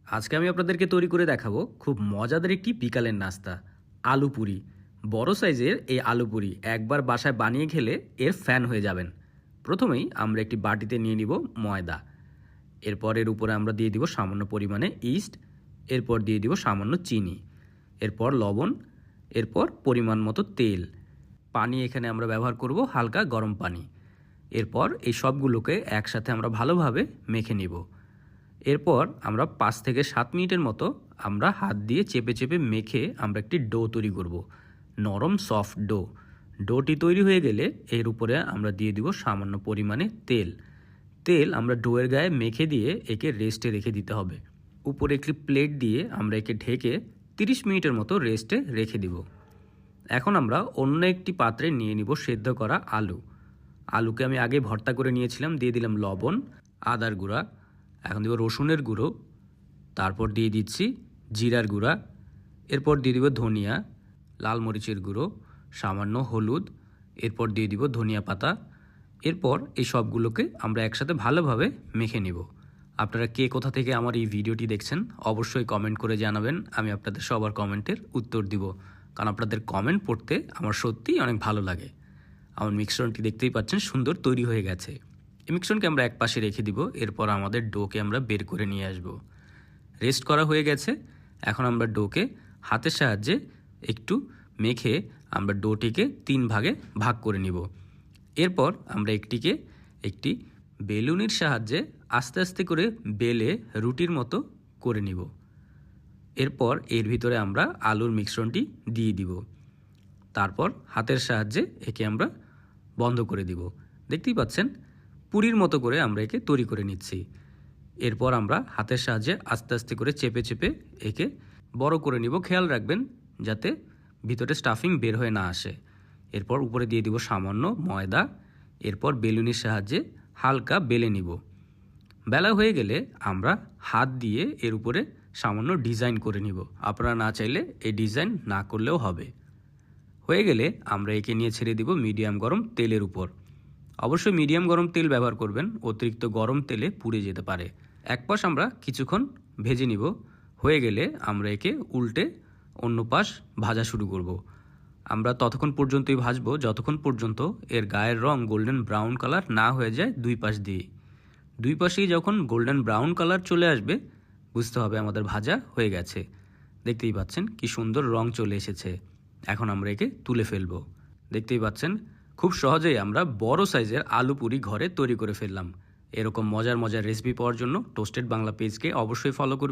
আজকে আমি আপনাদেরকে তৈরি করে দেখাবো খুব মজাদার একটি বিকালের নাস্তা, আলু পুরি। বড় সাইজের এই আলু পুরি একবার বাসায় বানিয়ে খেলে এর ফ্যান হয়ে যাবেন। প্রথমেই আমরা একটি বাটিতে নিয়ে নিব ময়দা। এরপর এর উপরে আমরা দিয়ে দিব সামান্য পরিমাণে ইস্ট। এরপর দিয়ে দিব সামান্য চিনি। এরপর লবণ। এরপর পরিমাণ মতো তেল। পানি এখানে আমরা ব্যবহার করব হালকা গরম পানি। এরপর এই সবগুলোকে একসাথে আমরা ভালোভাবে মেখে নিব। এরপর আমরা 5 থেকে 7 মিনিটের মতো আমরা হাত দিয়ে চেপে চেপে মেখে আমরা একটি ডো তৈরি করব, নরম সফট ডো। ডোটি তৈরি হয়ে গেলে এর উপরে আমরা দিয়ে দিব সামান্য পরিমাণে তেল। তেল আমরা ডোয়ের গায়ে মেখে দিয়ে একে রেস্টে রেখে দিতে হবে। উপরে একটি প্লেট দিয়ে আমরা একে ঢেকে 30 মিনিটের মতো রেস্টে রেখে দিব। এখন আমরা অন্য একটি পাত্রে নিয়ে নিব সেদ্ধ করা আলু। আলুকে আমি আগে ভর্তা করে নিয়েছিলাম, দিয়ে দিলাম লবণ, আদার গুঁড়া, এখন দিব রসুনের গুঁড়ো, তারপর দিয়ে দিচ্ছি জিরার গুঁড়া, এরপর দিয়ে দিব ধনিয়া, লাল মরিচের গুঁড়ো, সামান্য হলুদ, এরপর দিয়ে দিব ধনিয়া পাতা। এরপর এই সবগুলোকে আমরা একসাথে ভালোভাবে মেখে নিব। আপনারা কে কোথা থেকে আমার এই ভিডিওটি দেখছেন অবশ্যই কমেন্ট করে জানাবেন। আমি আপনাদের সবার কমেন্টের উত্তর দিব, কারণ আপনাদের কমেন্ট পড়তে আমার সত্যিই অনেক ভালো লাগে। আমার মিশ্রণটি দেখতেই পাচ্ছেন সুন্দর তৈরি হয়ে গেছে। এই মিশ্রণকে আমরা এক পাশে রেখে দিব। এরপর আমাদের ডোকে আমরা বের করে নিয়ে আসব। রেস্ট করা হয়ে গেছে। এখন আমরা ডোকে হাতের সাহায্যে একটু মেখে আমরা ডোটিকে 3 ভাগে ভাগ করে নিব। এরপর আমরা একটি বেলুনের সাহায্যে আস্তে আস্তে করে বেলে রুটির মতো করে নিব। এরপর এর ভিতরে আমরা আলুর মিশ্রণটি দিয়ে দিব। তারপর হাতের সাহায্যে একে আমরা বন্ধ করে দিব। দেখতেই পাচ্ছেন পুরির মতো করে আমরা একে তৈরি করে নিচ্ছি। এরপর আমরা হাতের সাহায্যে আস্তে আস্তে করে চেপে চেপে একে বড় করে নিব। খেয়াল রাখবেন যাতে ভিতরে স্টাফিং বের হয়ে না আসে। এরপর উপরে দিয়ে দিব সামান্য ময়দা। এরপর বেলুনের সাহায্যে হালকা বেলে নিব। বেলা হয়ে গেলে আমরা হাত দিয়ে এর উপরে সামান্য ডিজাইন করে নিব। আপনারা না চাইলে এই ডিজাইন না করলেও হবে। হয়ে গেলে আমরা একে নিয়ে ছেড়ে দিব মিডিয়াম গরম তেলের উপর। অবশ্যই মিডিয়াম গরম তেল ব্যবহার করবেন, অতিরিক্ত গরম তেলে পুড়ে যেতে পারে। এক পাশ আমরা কিছুক্ষণ ভেজে নিব। হয়ে গেলে আমরা একে উল্টে অন্য পাশ ভাজা শুরু করব। আমরা ততক্ষণ পর্যন্তই ভাজবো যতক্ষণ পর্যন্ত এর গায়ের রং গোল্ডেন ব্রাউন কালার না হয়ে যায় দুই পাশ দিয়ে। দুই পাশেই যখন গোল্ডেন ব্রাউন কালার চলে আসবে বুঝতে হবে আমাদের ভাজা হয়ে গেছে। দেখতেই পাচ্ছেন কি সুন্দর রং চলে এসেছে। এখন আমরা একে তুলে ফেলবো। দেখতেই পাচ্ছেন খুব সহজেই আমরা বড় সাইজের আলু পুরি ঘরে তৈরি করে ফেললাম। এরকম মজার মজার রেসিপি পাওয়ার জন্য টোস্টেড বাংলা পেজকে অবশ্যই ফলো করবেন।